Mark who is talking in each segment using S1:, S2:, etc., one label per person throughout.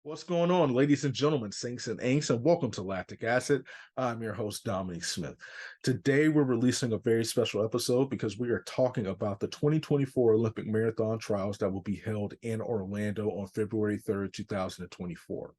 S1: What's going on, ladies and gentlemen, saints and ain'ts, and welcome to Lactic Acid. I'm your host, Dominique Smith. Today, we're releasing a very special episode because we are talking about the 2024 Olympic Marathon Trials that will be held in Orlando on February 3rd, 2024.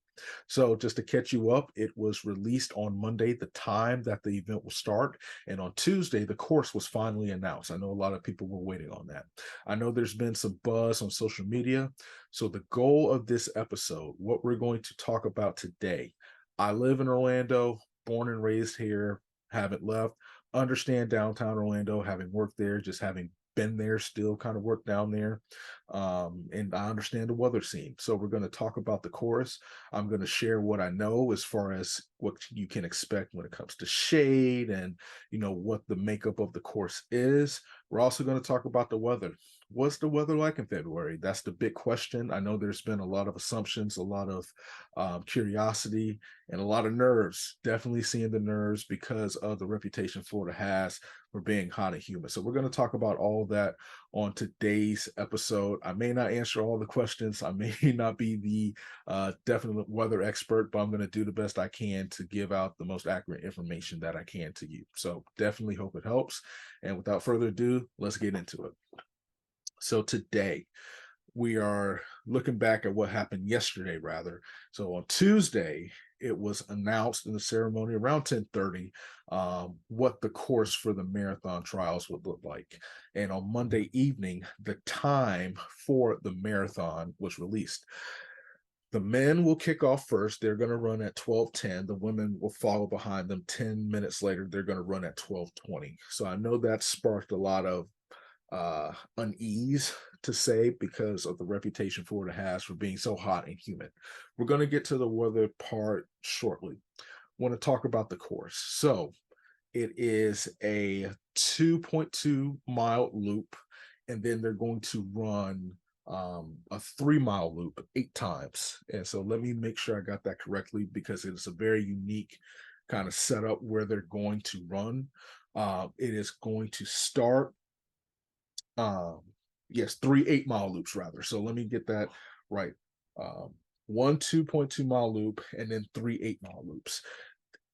S1: So, just to catch you up, it was released on Monday, the time that the event will start. And on Tuesday, the course was finally announced. I know a lot of people were waiting on that. I know there's been some buzz on social media. So, the goal of this episode, what we're going to talk about today, I live in Orlando, born and raised here, haven't left, understand downtown Orlando, having worked there, just having been there, still kind of work down there. And I understand the weather scene. So we're going to talk about the course. I'm going to share what I know as far as what you can expect when it comes to shade and, what the makeup of the course is. We're also going to talk about the weather. What's the weather like in February? That's the big question. I know there's been a lot of assumptions, a lot of curiosity, and a lot of nerves. Definitely seeing the nerves because of the reputation Florida has for being hot and humid. So we're going to talk about all of that on today's episode. I may not answer all the questions. I may not be the definite weather expert, but I'm going to do the best I can to give out the most accurate information that I can to you. So definitely hope it helps. And without further ado, let's get into it. So today we are looking back at what happened yesterday, rather. So on Tuesday, it was announced in the ceremony around 10:30 what the course for the marathon trials would look like. And on Monday evening, the time for the marathon was released. The men will kick off first. They're going to run at 12:10. The women will follow behind them 10 minutes later. They're going to run at 12:20. So I know that sparked a lot of unease to say because of the reputation Florida has for being so hot and humid. We're going to get to the weather part shortly. Want to talk about the course. So it is a 2.2-mile loop, and then they're going to run a 3-mile loop 8 times. And so let me make sure I got that correctly because it is a very unique kind of setup where they're going to run. It is going to start yes, 3 8-mile loops rather. So let me get that right. One 2.2-mile loop and then 3 8-mile loops.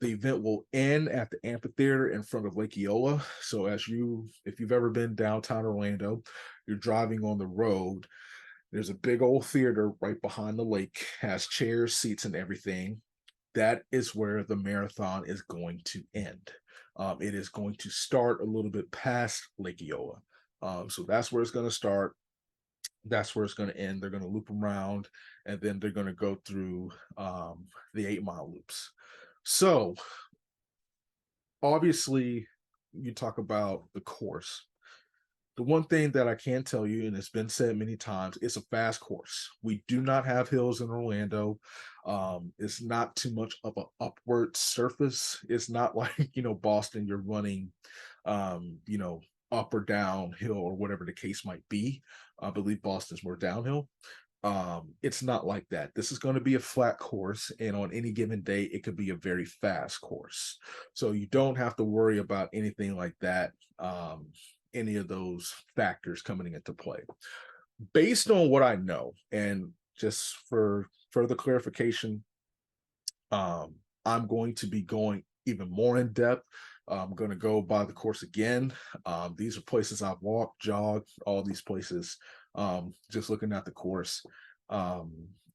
S1: The event will end at the amphitheater in front of Lake Eola. So if you've ever been downtown Orlando, you're driving on the road, there's a big old theater right behind the lake, has chairs, seats, and everything. That is where the marathon is going to end. It is going to start a little bit past Lake Eola. So that's where it's going to start. That's where it's going to end. They're going to loop around, and then they're going to go through the 8-mile loops. So obviously, you talk about the course. The one thing that I can tell you, and it's been said many times, it's a fast course. We do not have hills in Orlando. It's not too much of an upward surface. It's not like, Boston, you're running, up or downhill or whatever the case might be. I believe Boston's more downhill. It's not like that. This is going to be a flat course, and on any given day, it could be a very fast course. So you don't have to worry about anything like that. Any of those factors coming into play. Based on what I know, and just for further clarification, I'm going to be going even more in depth. I'm going to go by the course again. These are places I've walked, jogged, all these places, just looking at the course.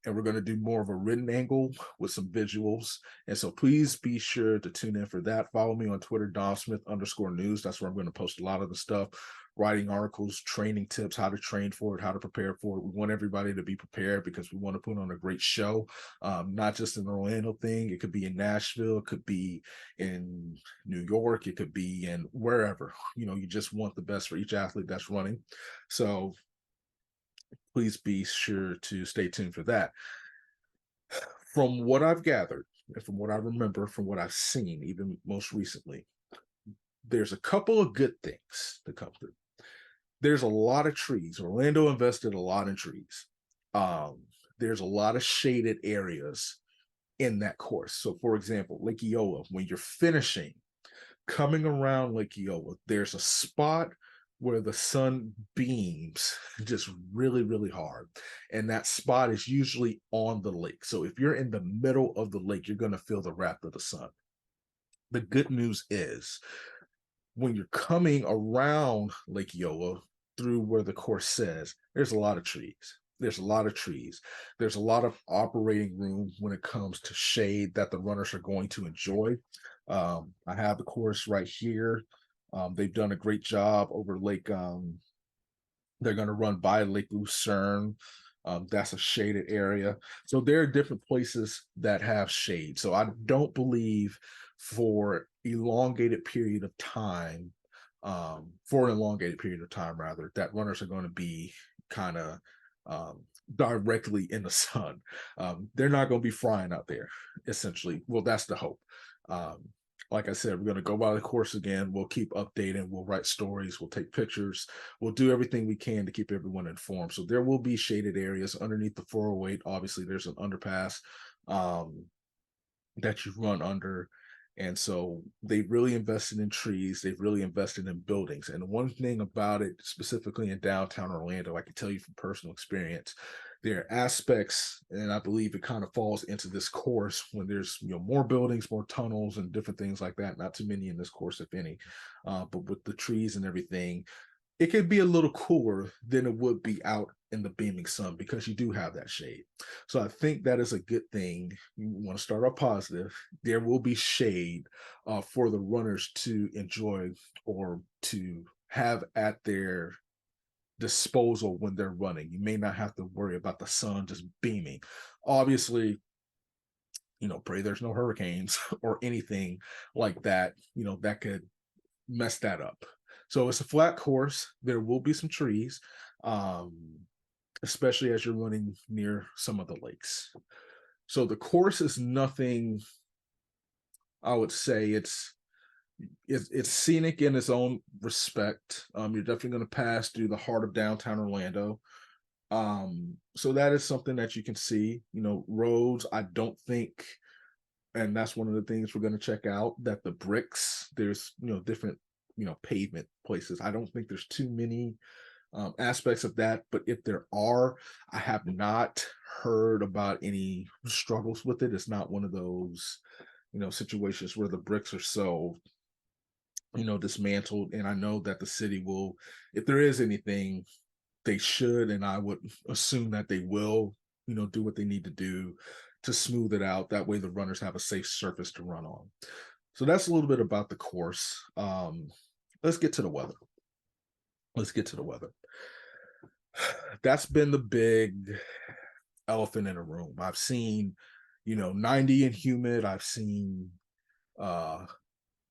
S1: And we're going to do more of a written angle with some visuals. And so please be sure to tune in for that. Follow me on Twitter, DomSmith_news. That's where I'm going to post a lot of the stuff, writing articles, training tips, how to train for it, how to prepare for it. We want everybody to be prepared because we want to put on a great show, not just an Orlando thing. It could be in Nashville. It could be in New York. It could be in wherever. You just want the best for each athlete that's running. So please be sure to stay tuned for that. From what I've gathered, and from what I remember, from what I've seen, even most recently, there's a couple of good things to come through. There's a lot of trees. Orlando invested a lot in trees. There's a lot of shaded areas in that course. So, for example, Lake Eola, when you're finishing, coming around Lake Eola, there's a spot where the sun beams just really, really hard. And that spot is usually on the lake. So if you're in the middle of the lake, you're going to feel the wrath of the sun. The good news is when you're coming around Lake Eola through where the course says, there's a lot of trees. There's a lot of trees. There's a lot of operating room when it comes to shade that the runners are going to enjoy. I have the course right here. They've done a great job over Lake. They're going to run by Lake Lucerne. That's a shaded area. So there are different places that have shade. So I don't believe for elongated period of time, for an elongated period of time, rather, that runners are going to be kind of directly in the sun. They're not going to be frying out there, essentially. Well, that's the hope. Like I said, we're going to go by the course again. We'll keep updating. We'll write stories. We'll take pictures. We'll do everything we can to keep everyone informed. So there will be shaded areas underneath the 408. Obviously, there's an underpass that you run under. And so they've really invested in trees. They've really invested in buildings. And one thing about it, specifically in downtown Orlando, I can tell you from personal experience, there are aspects, and I believe it kind of falls into this course when there's more buildings, more tunnels, and different things like that. Not too many in this course, if any. But with the trees and everything, it could be a little cooler than it would be out in the beaming sun because you do have that shade. So I think that is a good thing. You want to start off positive. There will be shade for the runners to enjoy or to have at their disposal when they're running. You may not have to worry about the sun just beaming. Obviously, pray there's no hurricanes or anything like that, that could mess that up. So it's a flat course. There will be some trees, especially as you're running near some of the lakes. So the course is nothing, I would say it's scenic in its own respect. You're definitely going to pass through the heart of downtown Orlando. So that is something that you can see. Roads, I don't think, and that's one of the things we're going to check out, that the bricks, there's different pavement places. I don't think there's too many aspects of that, but if there are, I have not heard about any struggles with it. It's not one of those situations where the bricks are so dismantled. And I know that the city will, if there is anything, they should, and I would assume that they will do what they need to do to smooth it out. That way the runners have a safe surface to run on. So that's a little bit about the course. Let's get to the weather. That's been the big elephant in the room. I've seen 90 and humid. I've seen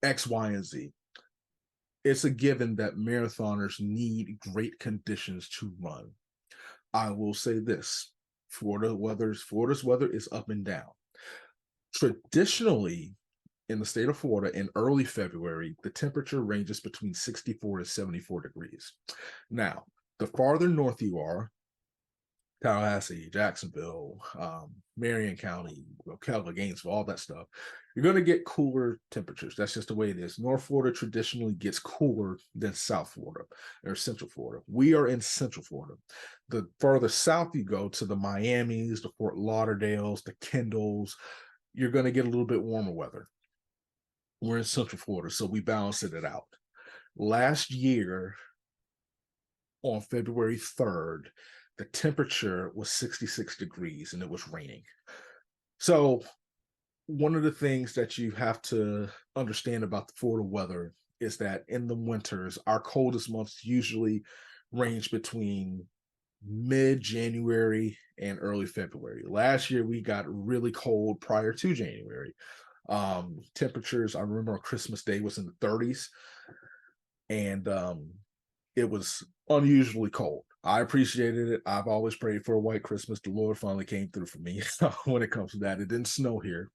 S1: X, Y, and Z. It's a given that marathoners need great conditions to run. I will say this: Florida's weather is up and down. Traditionally, in the state of Florida, in early February, the temperature ranges between 64 to 74 degrees. Now, the farther north you are, Tallahassee, Jacksonville, Marion County, Ocala, Gainesville, all that stuff, you're going to get cooler temperatures. That's just the way it is. North Florida traditionally gets cooler than South Florida or Central Florida. We are in Central Florida. The farther south you go, to the Miamis, the Fort Lauderdales, the Kendalls, you're going to get a little bit warmer weather. We're in Central Florida, so we balanced it out. Last year, on February 3rd, the temperature was 66 degrees and it was raining. So one of the things that you have to understand about the Florida weather is that in the winters, our coldest months usually range between mid-January and early February. Last year, we got really cold prior to January. Temperatures, I remember on Christmas Day, was in the 30s, and it was unusually cold. I appreciated it. I've always prayed for a white Christmas. The Lord finally came through for me when it comes to that. It didn't snow here,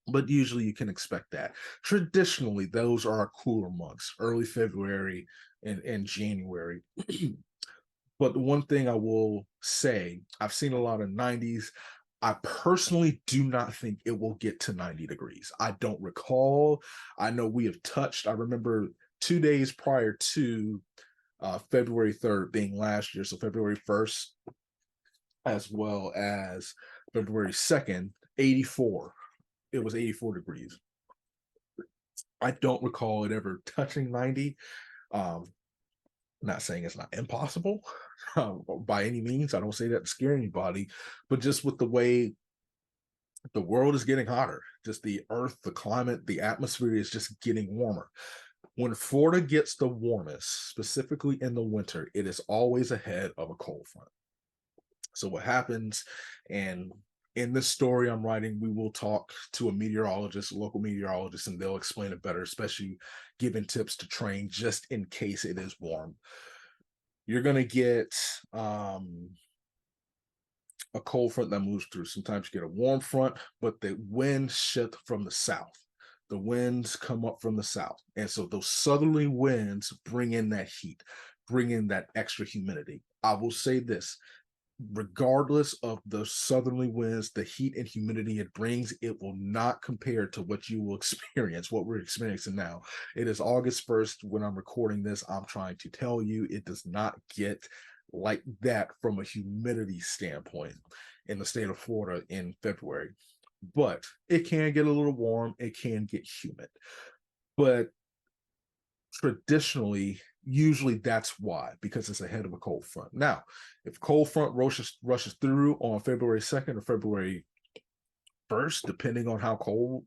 S1: but usually you can expect that. Traditionally, those are our cooler months, early February and January. But the one thing I will say, I've seen a lot of 90s. I personally do not think it will get to 90 degrees. I don't recall. I know we have touched, I remember 2 days prior to February 3rd being last year, so February 1st, as well as February 2nd, 84. It was 84 degrees. I don't recall it ever touching 90. Um, Not saying it's not impossible by any means. I don't say that to scare anybody, but just with the way the world is getting hotter, just the earth, the climate, the atmosphere is just getting warmer. When Florida gets the warmest, specifically in the winter, it is always ahead of a cold front. So what happens, and in this story I'm writing, we will talk to a meteorologist, a local meteorologist, and they'll explain it better, especially giving tips to train just in case it is warm. You're going to get a cold front that moves through. Sometimes you get a warm front, but the winds shift from the south. The winds come up from the south. And so those southerly winds bring in that heat, bring in that extra humidity. I will say this, regardless of the southerly winds, the heat and humidity it brings, it will not compare to what you will experience, what we're experiencing now. It is August 1st when I'm recording this. I'm trying to tell you, it does not get like that from a humidity standpoint in the state of Florida in February. But it can get a little warm, it can get humid. But traditionally, usually that's why, because it's ahead of a cold front. Now, if cold front rushes through on February 2nd or February 1st, depending on how cold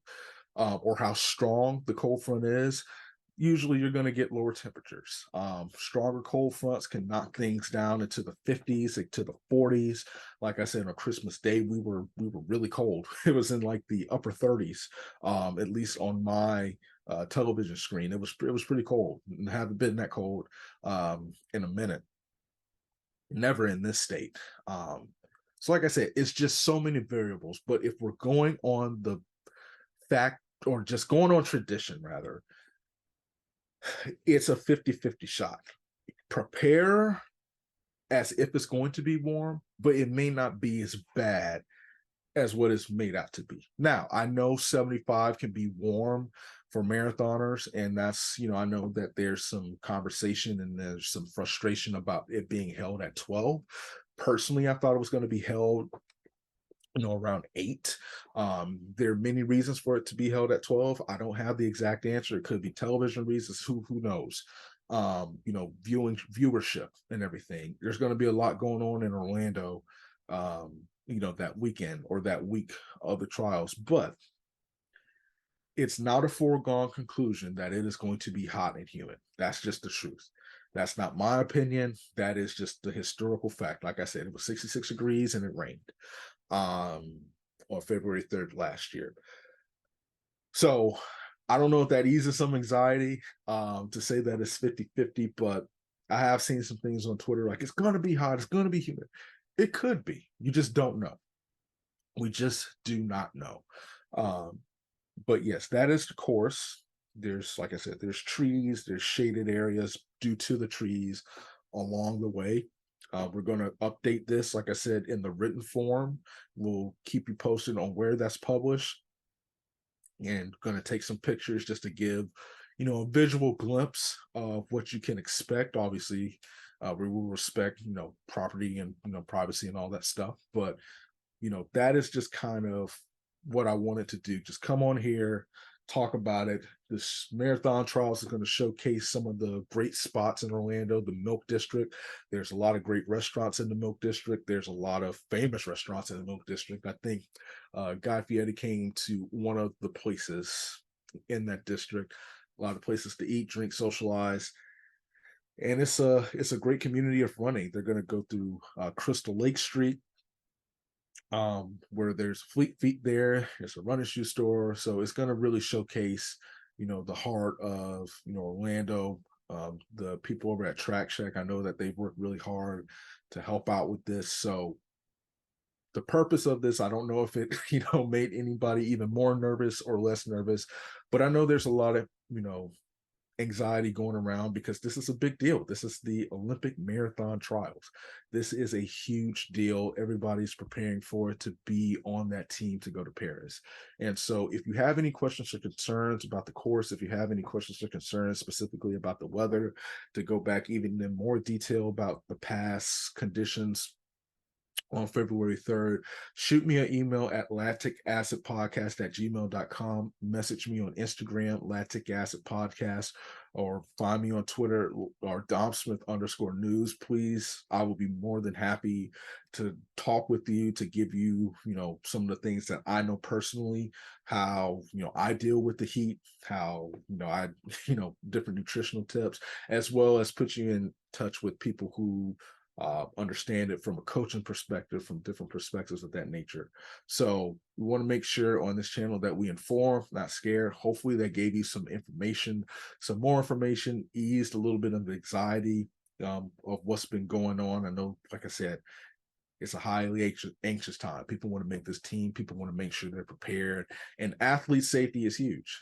S1: or how strong the cold front is, usually you're going to get lower temperatures. Stronger cold fronts can knock things down into the 50s, to the 40s. Like I said, on Christmas Day, we were really cold. It was in like the upper 30s, at least on my television screen. It was pretty cold. And haven't been that cold in a minute. Never in this state. So like I said, it's just so many variables. But if we're going on the fact, or just going on tradition rather, it's a 50-50 shot. Prepare as if it's going to be warm, but it may not be as bad as what it's made out to be. Now, I know 75 can be warm for marathoners, and that's, I know that there's some conversation and there's some frustration about it being held at 12. Personally, I thought it was going to be held around 8. There are many reasons for it to be held at 12. I don't have the exact answer. It could be television reasons. Who knows? Viewership and everything. There's going to be a lot going on in Orlando, that weekend or that week of the trials. But it's not a foregone conclusion that it is going to be hot and humid. That's just the truth. That's not my opinion. That is just the historical fact. Like I said, it was 66 degrees and it rained on February 3rd last year. So I don't know if that eases some anxiety to say that it's 50-50, but I have seen some things on Twitter like it's going to be hot, it's going to be humid. It could be. You just don't know. We just do not know. But yes, that is the course. There's, like I said, there's trees, there's shaded areas due to the trees along the way. We're going to update this, like I said, in the written form. We'll keep you posted on where that's published, and going to take some pictures just to give, a visual glimpse of what you can expect. Obviously, we will respect, property and, privacy and all that stuff. But, that is just kind of what I wanted to do. Just come on here, talk about it. This marathon trials is going to showcase some of the great spots in Orlando, the Milk District. There's a lot of great restaurants in the Milk District. There's a lot of famous restaurants in the Milk District. I think Guy Fieri came to one of the places in that district. A lot of places to eat, drink, socialize. And it's a great community of running. They're going to go through Crystal Lake Street, where there's Fleet Feet there. There's a running shoe store. So it's going to really showcase, the heart of, Orlando, the people over at Track Shack. I know that they've worked really hard to help out with this. So the purpose of this, I don't know if it, made anybody even more nervous or less nervous, but I know there's a lot of, anxiety going around because this is a big deal. This is the Olympic marathon trials. This is a huge deal. Everybody's preparing for it to be on that team to go to Paris. And so if you have any questions or concerns about the course, if you have any questions or concerns specifically about the weather, to go back even in more detail about the past conditions on February 3rd, shoot me an email at lacticacidpodcast@gmail.com. Message me on Instagram, Lactic Acid Podcast, or find me on Twitter or DomSmith_news. Please, I will be more than happy to talk with you, to give you, some of the things that I know personally, how, I deal with the heat, how, different nutritional tips, as well as put you in touch with people who understand it from a coaching perspective, from different perspectives of that nature. So we want to make sure on this channel that we inform, not scare. Hopefully that gave you some information, some more information, eased a little bit of the anxiety of what's been going on. I know, like I said, it's a highly anxious time. People want to make this team. People want to make sure they're prepared. And athlete safety is huge.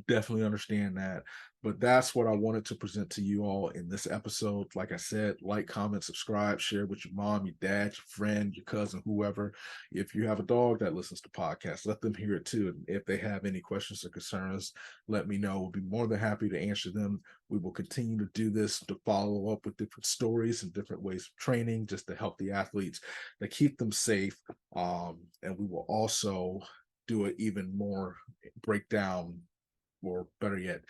S1: Definitely understand that. But that's what I wanted to present to you all in this episode. Like I said, like, comment, subscribe, share with your mom, your dad, your friend, your cousin, whoever. If you have a dog that listens to podcasts, let them hear it too. And if they have any questions or concerns, let me know. We'll be more than happy to answer them. We will continue to do this, to follow up with different stories and different ways of training, just to help the athletes, to keep them safe. And we will also do an even more breakdown, or better yet,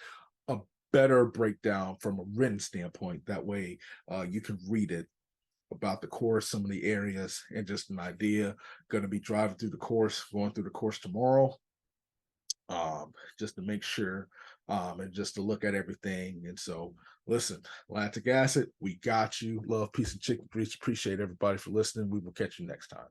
S1: a better breakdown from a written standpoint. That way you can read it about the course, some of the areas, and just an idea. Going to be driving through the course, going through the course tomorrow, just to make sure, and just to look at everything. And so, listen, Lactic Acid, we got you. Love, peace, and chicken grease. Appreciate everybody for listening. We will catch you next time.